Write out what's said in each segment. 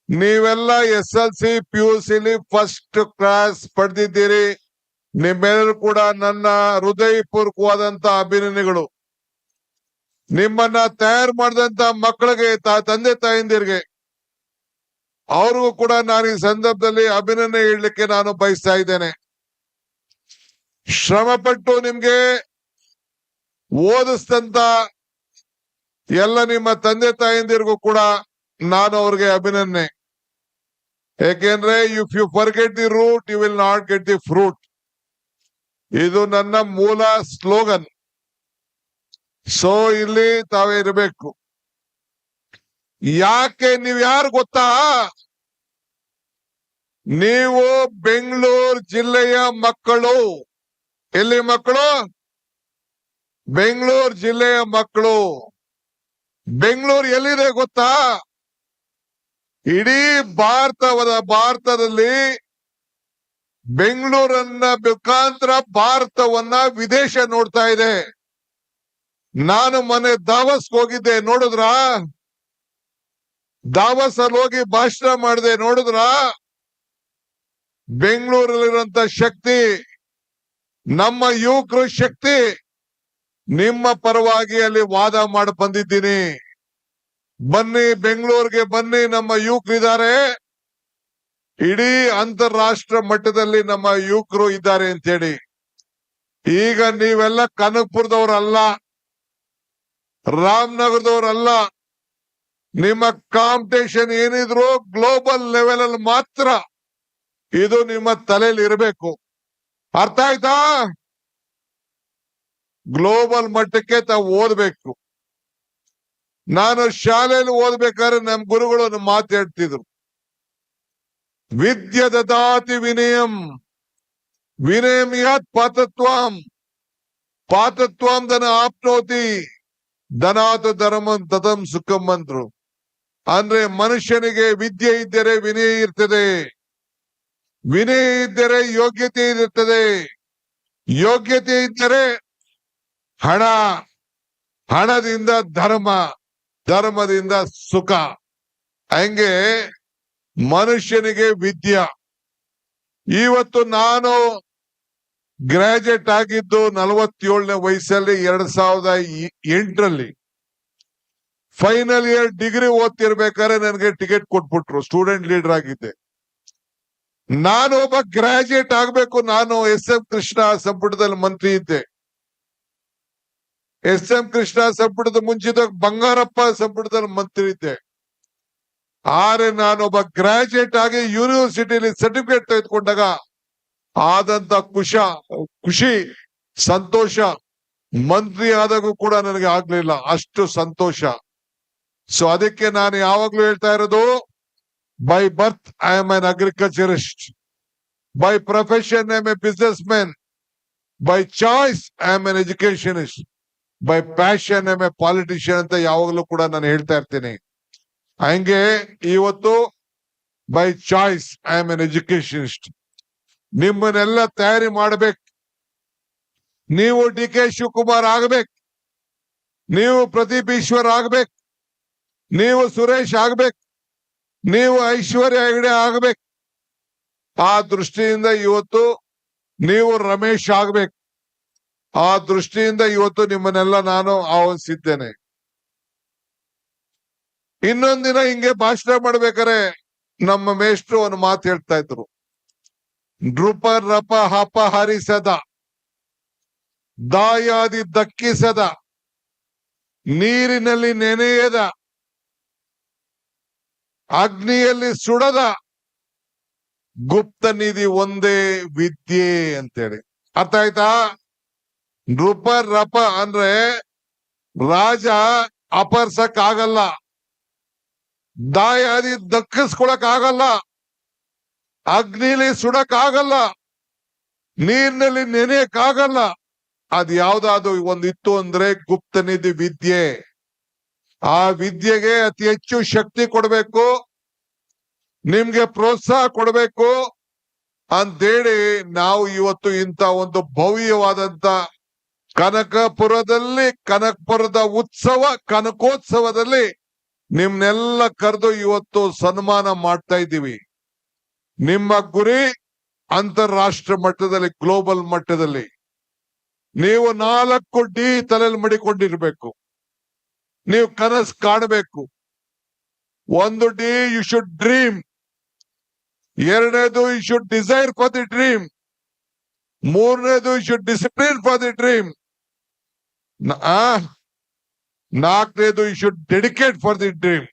ನೀವೆಲ್ಲ SLC PUC first class ಪಡೆದಿದ್ದೀರಿ. ನಿಮ್ಮೆಲ್ಲರೂ ಕೂಡ ನನ್ನ ಹೃದಯಪೂರ್ವಕವಾದಂತ ಅಭಿನಂದನೆಗಳು. ನಿಮ್ಮನ್ನ ತಯಾರು ಮಾಡಿದಂತ ಮಕ್ಕಳಿಗೆ ತಂದೆ ತಾಯಿಂದಿರಿಗೆ ಅವ್ರಿಗೂ ಕೂಡ ನಾನು ಈ ಸಂದರ್ಭದಲ್ಲಿ ಅಭಿನಂದನೆ ಹೇಳಲಿಕ್ಕೆ ನಾನು ಬಯಸ್ತಾ ಇದ್ದೇನೆ. ಶ್ರಮಪಟ್ಟು ನಿಮ್ಗೆ ಓದಿಸಿದಂತ ಎಲ್ಲ ನಿಮ್ಮ ತಂದೆ ತಾಯಿಂದಿರಿಗೂ ಕೂಡ ನಾನು ಅವ್ರಿಗೆ ಅಭಿನಂದನೆ. ಯಾಕೆಂದ್ರೆ if you forget the root you will not get the fruit. ಇದು ನನ್ನ ಮೂಲ ಸ್ಲೋಗನ್. ಸೊ ಇಲ್ಲಿ ತಾವೇ ಇರಬೇಕು. ಯಾಕೆ ನೀವು ಯಾರು ಗೊತ್ತಾ? ನೀವು ಬೆಂಗಳೂರು ಜಿಲ್ಲೆಯ ಮಕ್ಕಳು. ಎಲ್ಲಿ ಮಕ್ಕಳು? ಬೆಂಗಳೂರು ಜಿಲ್ಲೆಯ ಮಕ್ಕಳು. ಬೆಂಗಳೂರು ಎಲ್ಲಿದೆ ಗೊತ್ತಾ? ಇಡೀ ಭಾರತದಲ್ಲಿ ಬೆಂಗಳೂರನ್ನ ಮುಖಾಂತರ ಭಾರತವನ್ನ ವಿದೇಶ ನೋಡ್ತಾ ಇದೆ. ನಾನು ಮೊನ್ನೆ ದಾವಸ್ಗೆ ಹೋಗಿದ್ದೆ, ನೋಡಿದ್ರ? ದಾವಸ್ ಅಲ್ಲಿ ಹೋಗಿ ಭಾಷಣ ಮಾಡಿದೆ, ನೋಡಿದ್ರ? ಬೆಂಗಳೂರಲ್ಲಿರುವಂತ ಶಕ್ತಿ, ನಮ್ಮ ಯುವಕರ ಶಕ್ತಿ, ನಿಮ್ಮ ಪರವಾಗಿ ಅಲ್ಲಿ ವಾದ ಮಾಡಿ ಬಂದಿದ್ದೀನಿ. ಬನ್ನಿ ಬೆಂಗಳೂರಿಗೆ ಬನ್ನಿ, ನಮ್ಮ ಯುವಕರಿದ್ದಾರೆ. ಇಡೀ ಅಂತಾರಾಷ್ಟ್ರ ಮಟ್ಟದಲ್ಲಿ ನಮ್ಮ ಯುವಕರು ಇದ್ದಾರೆ ಅಂತ ಹೇಳಿ. ಈಗ ನೀವೆಲ್ಲ ಕನಕಪುರದವ್ರಲ್ಲ, ರಾಮನಗರದವ್ರಲ್ಲ. ನಿಮ್ಮ ಕಾಂಪಿಟೇಷನ್ ಏನಿದ್ರು ಗ್ಲೋಬಲ್ ಲೆವೆಲ್ ಅಲ್ಲಿ ಮಾತ್ರ ಇದು ನಿಮ್ಮ ತಲೆಯಲ್ಲಿ ಇರಬೇಕು. ಅರ್ಥ ಆಯ್ತಾ? ಗ್ಲೋಬಲ್ ಮಟ್ಟಕ್ಕೆ ತಾವು ಓದ್ಬೇಕು. ನಾನು ಶಾಲೆಯಲ್ಲಿ ಓದ್ಬೇಕಾದ್ರೆ ನಮ್ ಗುರುಗಳು ಒಂದು ಮಾತು ಹೇಳ್ತಿದ್ರು, ವಿದ್ಯೆ ದದಾತಿ ವಿನಯಂ, ವಿನಯಂ ಯಾತ್ ಪಾತತ್ವಂ, ಪಾತತ್ವಂ ಧನ ಆಪ್ನೋತಿ, ಧನಾತ ಧರ್ಮಂ ತದಂ ಸುಖಂ ಅಂದ್ರು. ಅಂದ್ರೆ ಮನುಷ್ಯನಿಗೆ ವಿದ್ಯೆ ಇದ್ದರೆ ವಿನಯ ಇರ್ತದೆ, ವಿನಯ ಇದ್ದರೆ ಯೋಗ್ಯತೆ ಇರುತ್ತದೆ, ಯೋಗ್ಯತೆ ಇದ್ದರೆ ಹಣ, ಹಣದಿಂದ ಧರ್ಮ, ಧರ್ಮದಿಂದ ಸುಖ. ಹಂಗೆ ಮನುಷ್ಯನಿಗೆ ವಿದ್ಯೆ. ಇವತ್ತು ನಾನು ಗ್ರಾಜುಯೇಟ್ ಆಗಿದ್ದು 47ನೇ ವಯಸ್ಸಲ್ಲಿ 2008ರಲ್ಲಿ. ಫೈನಲ್ ಇಯರ್ ಡಿಗ್ರಿ ಓದ್ತಿರ್ಬೇಕಾದ್ರೆ ನನಗೆ ಟಿಕೆಟ್ ಕೊಟ್ಬಿಟ್ರು, ಸ್ಟೂಡೆಂಟ್ ಲೀಡರ್ ಆಗಿದ್ದೆ. ನಾನು ಒಬ್ಬ ಗ್ರಾಜುಯೇಟ್ ಆಗ್ಬೇಕು. ನಾನು SM ಕೃಷ್ಣ ಸಂಪುಟದಲ್ಲಿ ಮಂತ್ರಿ ಇದ್ದೆ. SM ಕೃಷ್ಣ ಸಂಪುಟದ ಮುಂಚಿತ ಬಂಗಾರಪ್ಪ ಸಂಪುಟದಲ್ಲಿ ಮಂತ್ರಿ ಇದ್ದೆ. ಆದ್ರೆ ನಾನೊಬ್ಬ ಗ್ರಾಜುಯೇಟ್ ಆಗಿ ಯೂನಿವರ್ಸಿಟಿಲಿ ಸರ್ಟಿಫಿಕೇಟ್ ತೆಗೆದುಕೊಂಡಾಗ ಆದಂತ ಖುಷಿ, ಸಂತೋಷ ಮಂತ್ರಿ ಆದಾಗೂ ಕೂಡ ನನಗೆ ಆಗ್ಲಿಲ್ಲ, ಅಷ್ಟು ಸಂತೋಷ. ಸೊ ಅದಕ್ಕೆ ನಾನು ಯಾವಾಗ್ಲೂ ಹೇಳ್ತಾ ಇರೋದು, by birth I am an agriculturist, by profession I am A business man, by choice I am an educationist, by passion I am A politician ಅಂತ ಯಾವಾಗ್ಲೂ ಕೂಡ ನಾನು ಹೇಳ್ತಾ ಇರ್ತೀನಿ. ಹಂಗೆ ಇವತ್ತು by choice I am an educationist. ನಿಮ್ಮನ್ನೆಲ್ಲ ತಯಾರಿ ಮಾಡ್ಬೇಕು. ನೀವು DK ಶಿವಕುಮಾರ್ ಆಗ್ಬೇಕು, ನೀವು ಪ್ರದೀಪ್ ಈಶ್ವರ್ ಆಗ್ಬೇಕು, ನೀವು ಸುರೇಶ್ ಆಗ್ಬೇಕು, ನೀವು ಐಶ್ವರ್ಯ ಹೆಗಡೆ ಆಗ್ಬೇಕು. ಆ ದೃಷ್ಟಿಯಿಂದ ಇವತ್ತು ನೀವು ರಮೇಶ್ ಆಗ್ಬೇಕು. ಆ ದೃಷ್ಟಿಯಿಂದ ಇವತ್ತು ನಿಮ್ಮನ್ನೆಲ್ಲ ನಾನು ಆಹ್ವಾನಿಸಿದ್ದೇನೆ. ಇನ್ನೊಂದಿನ ಹಿಂಗೆ ಭಾಷಣ ಮಾಡ್ಬೇಕಾರೆ ನಮ್ಮ ಮೇಷ್ಟ್ರು ಒಂದು ಮಾತು ಹೇಳ್ತಾ ಇದ್ರು, ನೃಪ ರಪ ಹಪ ಹರಿಸದ, ದಾಯಾದಿ ದಕ್ಕಿಸದ, ನೀರಿನಲ್ಲಿ ನೆನೆಯದ, ಅಗ್ನಿಯಲ್ಲಿ ಸುಡದ ಗುಪ್ತ ನಿಧಿ ಒಂದೇ ವಿದ್ಯೆ ಅಂತೇಳಿ. ಅರ್ಥ ಆಯ್ತಾ? ನೃಪ ರಪ ಅಂದ್ರೆ ರಾಜ ಅಪರ್ಸಕ್ ಆಗಲ್ಲ, ದಾಯಾದಿ ದಕ್ಕಿಸ್ಕೊಳಕ್ ಆಗಲ್ಲ, ಅಗ್ನಿಲಿ ಸುಡಕ್ ಆಗಲ್ಲ, ನೀರಿನಲ್ಲಿ ನೆನೆಯಕ್ ಆಗಲ್ಲ. ಅದ್ ಯಾವ್ದಾದ್ರು ಒಂದಿತ್ತು ಅಂದ್ರೆ ಗುಪ್ತ ನಿಧಿ ವಿದ್ಯೆ. ಆ ವಿದ್ಯೆಗೆ ಅತಿ ಹೆಚ್ಚು ಶಕ್ತಿ ಕೊಡ್ಬೇಕು, ನಿಮ್ಗೆ ಪ್ರೋತ್ಸಾಹ ಕೊಡ್ಬೇಕು ಅಂತೇಳಿ ನಾವು ಇವತ್ತು ಇಂಥ ಒಂದು ಭವ್ಯವಾದಂತ ಕನಕಪುರದ ಉತ್ಸವ, ಕನಕೋತ್ಸವದಲ್ಲಿ ನಿಮ್ನೆಲ್ಲ ಕರೆದು ಇವತ್ತು ಸನ್ಮಾನ ಮಾಡ್ತಾ ಇದ್ದೀವಿ. ನಿಮ್ಮ ಗುರಿ ಅಂತಾರಾಷ್ಟ್ರ ಮಟ್ಟದಲ್ಲಿ, ಗ್ಲೋಬಲ್ ಮಟ್ಟದಲ್ಲಿ ನೀವು 4D ತಲೆಯಲ್ಲಿ ಮಡಿಕೊಂಡಿರ್ಬೇಕು. ನೀವು ಕನಸು ಕಾಣಬೇಕು. 1D you should dream. 2ನೇದು you should desire for the dream. 3ನೇದು you should discipline for the dream. 4ನೇದು you should dedicate for the dream.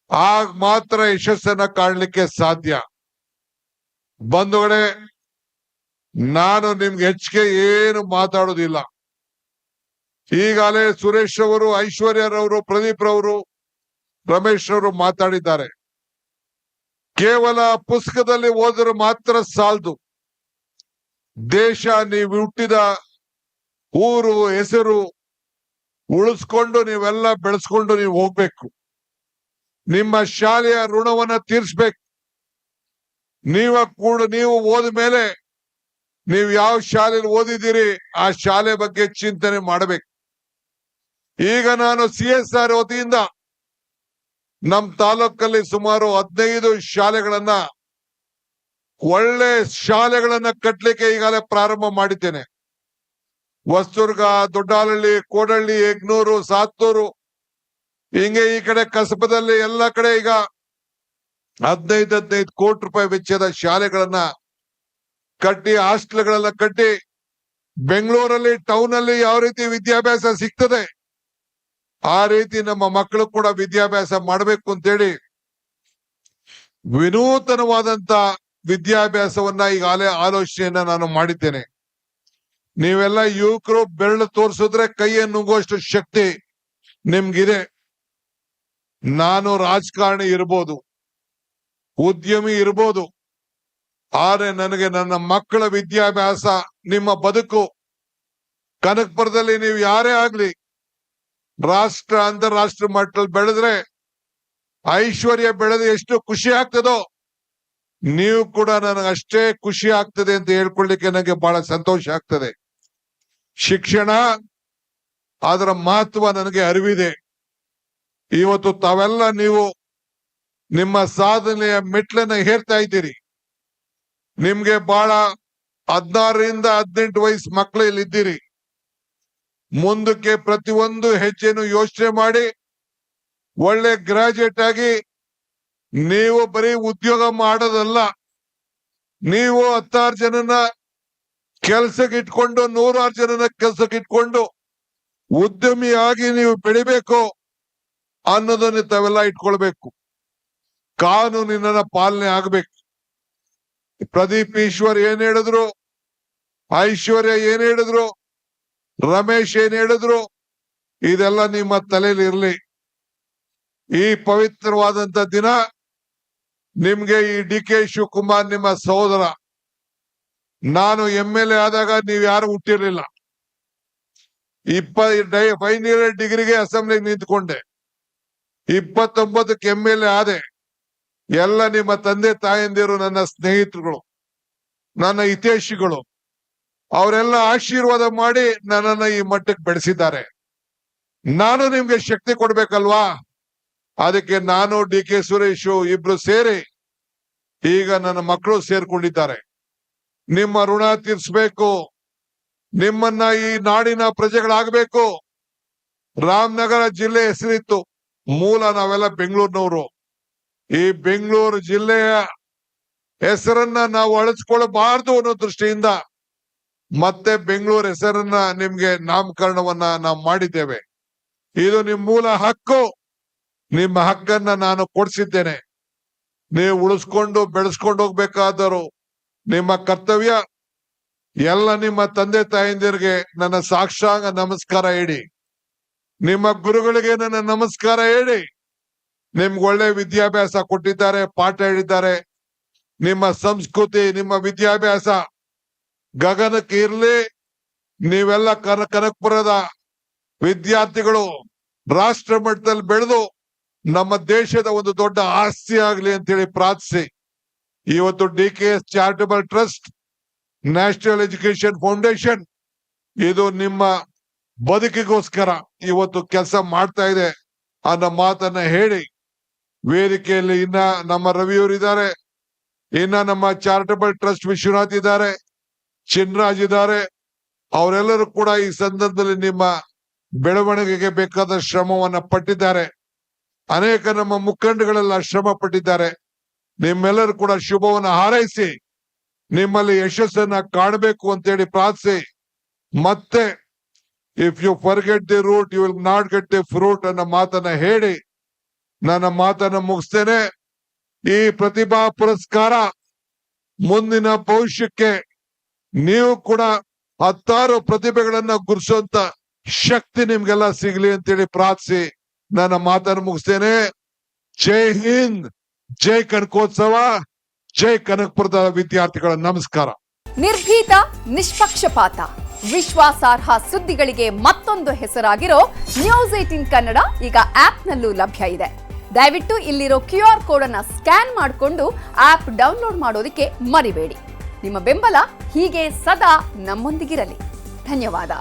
ಆಗ ಮಾತ್ರ ಯಶಸ್ಸನ್ನ ಕಾಣಲಿಕ್ಕೆ ಸಾಧ್ಯ. ಬಂಧುಗಳೇ, ನಾನು ನಿಮ್ಗೆ ಹೆಚ್ಚಿಗೆ ಏನು ಮಾತಾಡೋದಿಲ್ಲ. ಈಗಾಗಲೇ ಸುರೇಶ್ ಅವರು, ಐಶ್ವರ್ಯರವರು, ಪ್ರದೀಪ್ ರವರು, ರಮೇಶ್ ಅವರು ಮಾತಾಡಿದ್ದಾರೆ. ಕೇವಲ ಪುಸ್ತಕದಲ್ಲಿ ಓದಿದ್ರೆ ಮಾತ್ರ ಸಾಲದು. ದೇಶ, ನೀವು ಹುಟ್ಟಿದ ಊರು, ಹೆಸರು ಉಳಿಸ್ಕೊಂಡು ನೀವೆಲ್ಲ ಬೆಳೆಸ್ಕೊಂಡು ನೀವು ಹೋಗ್ಬೇಕು. ನಿಮ್ಮ ಶಾಲೆಯ ಋಣವನ್ನ ತೀರಿಸ್ಬೇಕು. ನೀವು ಓದ ಮೇಲೆ ನೀವು ಯಾವ ಶಾಲೆಯಲ್ಲಿ ಓದಿದ್ದೀರಿ ಆ ಶಾಲೆ ಬಗ್ಗೆ ಚಿಂತನೆ ಮಾಡಬೇಕು. ಈಗ ನಾನು CSR ವತಿಯಿಂದ ನಮ್ಮ ತಾಲೂಕಲ್ಲಿ ಸುಮಾರು 15 ಶಾಲೆಗಳನ್ನ, ಒಳ್ಳೆ ಶಾಲೆಗಳನ್ನ ಕಟ್ಟಲಿಕ್ಕೆ ಈಗಾಗಲೇ ಪ್ರಾರಂಭ ಮಾಡಿದ್ದೇನೆ. ಹೊಸದುರ್ಗ, ದೊಡ್ಡಾಲಹಳ್ಳಿ, ಕೋಡಹಳ್ಳಿ, ಯಗ್ನೂರು, ಸಾತ್ತೂರು, ಹಿಂಗೆ ಈ ಕಡೆ ಕಸಬದಲ್ಲಿ ಎಲ್ಲ ಕಡೆ ಈಗ 15 ಕೋಟಿ ರೂಪಾಯಿ ವೆಚ್ಚದ ಶಾಲೆಗಳನ್ನ ಕಟ್ಟಿ, ಹಾಸ್ಟೆಲ್ಗಳನ್ನ ಕಟ್ಟಿ, ಬೆಂಗಳೂರಲ್ಲಿ ಟೌನ್ ಅಲ್ಲಿ ಯಾವ ರೀತಿ ವಿದ್ಯಾಭ್ಯಾಸ ಸಿಗ್ತದೆ ಆ ರೀತಿ ನಮ್ಮ ಮಕ್ಕಳು ಕೂಡ ವಿದ್ಯಾಭ್ಯಾಸ ಮಾಡಬೇಕು ಅಂತೇಳಿ ವಿನೂತನವಾದಂತ ವಿದ್ಯಾಭ್ಯಾಸವನ್ನ ಈಗಾಗಲೇ ಆಲೋಚನೆಯನ್ನ ನಾನು ಮಾಡಿದ್ದೇನೆ. ನೀವೆಲ್ಲ ಯುವಕರು ಬೆರಳು ತೋರಿಸಿದ್ರೆ ಕೈಯನ್ನು ನುಗ್ಗುವಷ್ಟು ಶಕ್ತಿ ನಿಮ್ಗಿದೆ. ನಾನು ರಾಜಕಾರಣಿ ಇರ್ಬೋದು, ಉದ್ಯಮಿ ಇರ್ಬೋದು, ಆದ್ರೆ ನನಗೆ ನನ್ನ ಮಕ್ಕಳ ವಿದ್ಯಾಭ್ಯಾಸ, ನಿಮ್ಮ ಬದುಕು, ಕನಕಪುರದಲ್ಲಿ ನೀವು ಯಾರೇ ಆಗ್ಲಿ ರಾಷ್ಟ್ರ, ಅಂತಾರಾಷ್ಟ್ರ ಮಟ್ಟದಲ್ಲಿ ಬೆಳೆದ್ರೆ, ಐಶ್ವರ್ಯ ಬೆಳೆದು ಎಷ್ಟು ಖುಷಿ ಆಗ್ತದೋ ನೀವು ಕೂಡ ನನಗೆ ಅಷ್ಟೇ ಖುಷಿ ಆಗ್ತದೆ ಅಂತ ಹೇಳ್ಕೊಳ್ಳಿಕ್ಕೆ ನನಗೆ ಬಹಳ ಸಂತೋಷ ಆಗ್ತದೆ. ಶಿಕ್ಷಣ, ಅದರ ಮಹತ್ವ ನನಗೆ ಅರಿವಿದೆ. ಇವತ್ತು ತಾವೆಲ್ಲ ನೀವು ನಿಮ್ಮ ಸಾಧನೆಯ ಮೆಟ್ಲನ್ನ ಹೇರ್ತಾ ಇದ್ದೀರಿ. ನಿಮ್ಗೆ ಬಹಳ 16 ರಿಂದ 18 ವಯಸ್ಸು ಮಕ್ಕಳು ಇಲ್ಲಿದ್ದೀರಿ. ಮುಂದಕ್ಕೆ ಪ್ರತಿಯೊಂದು ಹೆಜ್ಜೆನು ಯೋಚನೆ ಮಾಡಿ ಒಳ್ಳೆ ಗ್ರಾಜುಯೇಟ್ ಆಗಿ ನೀವು ಬರೀ ಉದ್ಯೋಗ ಮಾಡೋದಲ್ಲ, ನೀವು 16 ಜನನ ಕೆಲ್ಸಕ್ಕೆ ಇಟ್ಕೊಂಡು, 100 ಜನನ ಕೆಲ್ಸಕ್ಕೆ ಇಟ್ಕೊಂಡು ಉದ್ಯಮಿಯಾಗಿ ನೀವು ಬೆಳಿಬೇಕು ಅನ್ನೋದನ್ನ ತಾವೆಲ್ಲ ಇಟ್ಕೊಳ್ಬೇಕು. ಕಾನೂನಿನ ಪಾಲನೆ ಆಗ್ಬೇಕು. ಪ್ರದೀಪ್ ಈಶ್ವರ್ ಏನ್ ಹೇಳಿದ್ರು, ಐಶ್ವರ್ಯ ಏನ್ ಹೇಳಿದ್ರು, ರಮೇಶ್ ಏನ್ ಹೇಳಿದ್ರು, ಇದೆಲ್ಲ ನಿಮ್ಮ ತಲೆಯಲ್ಲಿ ಇರ್ಲಿ. ಈ ಪವಿತ್ರವಾದಂತ ದಿನ ನಿಮ್ಗೆ ಈ DK ಶಿವಕುಮಾರ್ ನಿಮ್ಮ ಸಹೋದರ. ನಾನು MLA ಆದಾಗ ನೀವ್ ಯಾರು ಹುಟ್ಟಿರ್ಲಿಲ್ಲ. 5 ಡಿಗ್ರಿಗೆ ಅಸೆಂಬ್ಲಿಗೆ ನಿಂತ್ಕೊಂಡೆ, 29ಕ್ಕೆ MLA ಆದೆ. ಎಲ್ಲ ನಿಮ್ಮ ತಂದೆ ತಾಯಂದಿರು, ನನ್ನ ಸ್ನೇಹಿತರುಗಳು, ನನ್ನ ಹಿತೈಷಿಗಳು, ಅವರೆಲ್ಲ ಆಶೀರ್ವಾದ ಮಾಡಿ ನನ್ನನ್ನ ಈ ಮಟ್ಟಕ್ಕೆ ಬೆಳೆಸಿದ್ದಾರೆ. ನಾನು ನಿಮ್ಗೆ ಶಕ್ತಿ ಕೊಡ್ಬೇಕಲ್ವಾ? ಅದಕ್ಕೆ ನಾನು, DK ಸುರೇಶ್ ಇಬ್ರು ಸೇರಿ ಈಗ ನನ್ನ ಮಕ್ಕಳು ಸೇರ್ಕೊಂಡಿದ್ದಾರೆ. ನಿಮ್ಮ ಋಣ ತೀರ್ಸ್ಬೇಕು, ನಿಮ್ಮನ್ನ ಈ ನಾಡಿನ ಪ್ರಜೆಗಳಾಗಬೇಕು. ರಾಮನಗರ ಜಿಲ್ಲೆ ಹೆಸರಿತ್ತು, ಮೂಲ ನಾವೆಲ್ಲ ಬೆಂಗಳೂರಿನವರು. ಈ ಬೆಂಗಳೂರು ಜಿಲ್ಲೆಯ ಹೆಸರನ್ನ ನಾವು ಅಳಿಸ್ಕೊಳ್ಬಾರ್ದು ಅನ್ನೋ ದೃಷ್ಟಿಯಿಂದ ಮತ್ತೆ ಬೆಂಗಳೂರು ಹೆಸರನ್ನ ನಿಮ್ಗೆ ನಾಮಕರಣವನ್ನ ನಾವು ಮಾಡಿದ್ದೇವೆ. ಇದು ನಿಮ್ ಮೂಲ ಹಕ್ಕು. ನಿಮ್ಮ ಹಕ್ಕನ್ನ ನಾನು ಕೊಡ್ಸಿದ್ದೇನೆ. ನೀವು ಉಳಿಸ್ಕೊಂಡು ಬೆಳೆಸ್ಕೊಂಡು ಹೋಗ್ಬೇಕಾದರೂ ನಿಮ್ಮ ಕರ್ತವ್ಯ. ಎಲ್ಲ ನಿಮ್ಮ ತಂದೆ ತಾಯಂದಿರಿಗೆ ನನ್ನ ಸಾಷ್ಟಾಂಗ ನಮಸ್ಕಾರ ಹೇಳಿ, ನಿಮ್ಮ ಗುರುಗಳಿಗೆ ನನ್ನ ನಮಸ್ಕಾರ ಹೇಳಿ. ನಿಮ್ಗೆ ಒಳ್ಳೆ ವಿದ್ಯಾಭ್ಯಾಸ ಕೊಟ್ಟಿದ್ದಾರೆ, ಪಾಠ ಹೇಳಿದ್ದಾರೆ. ನಿಮ್ಮ ಸಂಸ್ಕೃತಿ, ನಿಮ್ಮ ವಿದ್ಯಾಭ್ಯಾಸ ಗಗನಕ್ಕೆ ಇರ್ಲಿ. ನೀವೆಲ್ಲ ಕನಕಪುರದ ವಿದ್ಯಾರ್ಥಿಗಳು ರಾಷ್ಟ್ರ ಮಟ್ಟದಲ್ಲಿ ಬೆಳೆದು ನಮ್ಮ ದೇಶದ ಒಂದು ದೊಡ್ಡ ಆಸ್ತಿ ಆಗ್ಲಿ ಅಂತ ಹೇಳಿ ಪ್ರಾರ್ಥಿಸಿ, ಇವತ್ತು DKS charitable trust, national education foundation ಇದು ನಿಮ್ಮ ಬದುಕಿಗೋಸ್ಕರ ಇವತ್ತು ಕೆಲಸ ಮಾಡ್ತಾ ಇದೆ. ಅನ್ನೋ ಮಾತನ್ನ ಹೇಳಿ ವೇದಿಕೆಯಲ್ಲಿ ಇನ್ನ ನಮ್ಮ ರವಿಯವರು ಇದ್ದಾರೆ, ಇನ್ನ ನಮ್ಮ ಚಾರಿಟಬಲ್ ಟ್ರಸ್ಟ್ ವಿಶ್ವನಾಥ್ ಇದ್ದಾರೆ, ಚಿನ್ರಾಜ್ ಇದ್ದಾರೆ. ಅವರೆಲ್ಲರೂ ಕೂಡ ಈ ಸಂದರ್ಭದಲ್ಲಿ ನಿಮ್ಮ ಬೆಳವಣಿಗೆಗೆ ಬೇಕಾದ ಶ್ರಮವನ್ನ ಪಟ್ಟಿದ್ದಾರೆ. ಅನೇಕ ನಮ್ಮ ಮುಖಂಡಗಳೆಲ್ಲ ಶ್ರಮ ಪಟ್ಟಿದ್ದಾರೆ. ನಿಮ್ಮೆಲ್ಲರೂ ಕೂಡ ಶುಭವನ್ನ ಹಾರೈಸಿ ನಿಮ್ಮಲ್ಲಿ ಯಶಸ್ಸನ್ನ ಕಾಣಬೇಕು ಅಂತೇಳಿ ಪ್ರಾರ್ಥಿಸಿ, ಮತ್ತೆ if you forget the root you will not get the fruit ಅನ್ನೋ ಮಾತನ್ನ ಹೇಳಿ ನನ್ನ ಮಾತನ್ನ ಮುಗಿಸ್ತೇನೆ. ಈ ಪ್ರತಿಭಾ ಪುರಸ್ಕಾರ ಮುಂದಿನ ಭವಿಷ್ಯಕ್ಕೆ ನೀವು ಕೂಡ 10 ಪ್ರತಿಭೆಗಳನ್ನ ಗುರುಸುವಂತ ಶಕ್ತಿ ನಿಮ್ಗೆಲ್ಲ ಸಿಗ್ಲಿ ಅಂತೇಳಿ ಪ್ರಾರ್ಥಿಸಿ ನನ್ನ ಮಾತನ್ನು ಮುಗಿಸ್ತೇನೆ. ಜೈ ಹಿಂದ್, ಜೈ ಕನಕೋತ್ಸವ, ಜೈ ಕನಕಪುರದ ವಿದ್ಯಾರ್ಥಿಗಳ ನಮಸ್ಕಾರ. ನಿರ್ಭೀತ, ನಿಷ್ಪಕ್ಷಪಾತ, ವಿಶ್ವಾಸಾರ್ಹ ಸುದ್ದಿಗಳಿಗೆ ಮತ್ತೊಂದು ಹೆಸರಾಗಿರೋ ನ್ಯೂಸ್ 18 ಕನ್ನಡ ಈಗ ಆಪ್ನಲ್ಲೂ ಲಭ್ಯ ಇದೆ. ದಯವಿಟ್ಟು ಇಲ್ಲಿರೋ QR ಕೋಡ್ ಅನ್ನ ಸ್ಕ್ಯಾನ್ ಮಾಡಿಕೊಂಡು ಆಪ್ ಡೌನ್ಲೋಡ್ ಮಾಡೋದಕ್ಕೆ ಮರಿಬೇಡಿ. ನಿಮ್ಮ ಬೆಂಬಲ ಹೀಗೆ ಸದಾ ನಮ್ಮೊಂದಿಗಿರಲಿ. ಧನ್ಯವಾದ.